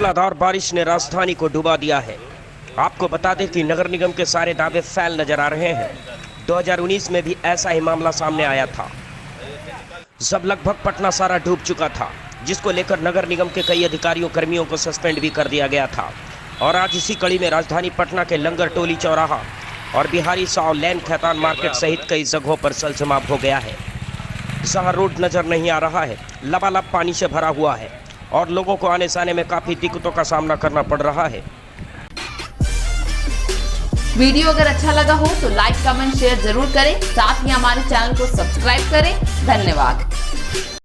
मूसलाधार बारिश ने राजधानी को डुबा दिया है। आपको बता दें कि नगर निगम के सारे दावे फेल नजर आ रहे हैं। 2019 में भी ऐसा ही मामला सामने आया था, जब लगभग पटना सारा डूब चुका था, जिसको लेकर नगर निगम के कई अधिकारियों कर्मियों को सस्पेंड भी कर दिया गया था। और आज इसी कड़ी में राजधानी पटना के लंगर टोली चौराहा और बिहारी साव लेन खैतान मार्केट सहित कई जगहों पर जलजमाव हो गया है। जहां रोड नजर नहीं आ रहा है, लबालब पानी से भरा हुआ है और लोगों को आने जाने में काफी दिक्कतों का सामना करना पड़ रहा है। वीडियो अगर अच्छा लगा हो तो लाइक, कमेंट, शेयर जरूर करें। साथ ही हमारे चैनल को सब्सक्राइब करें। धन्यवाद।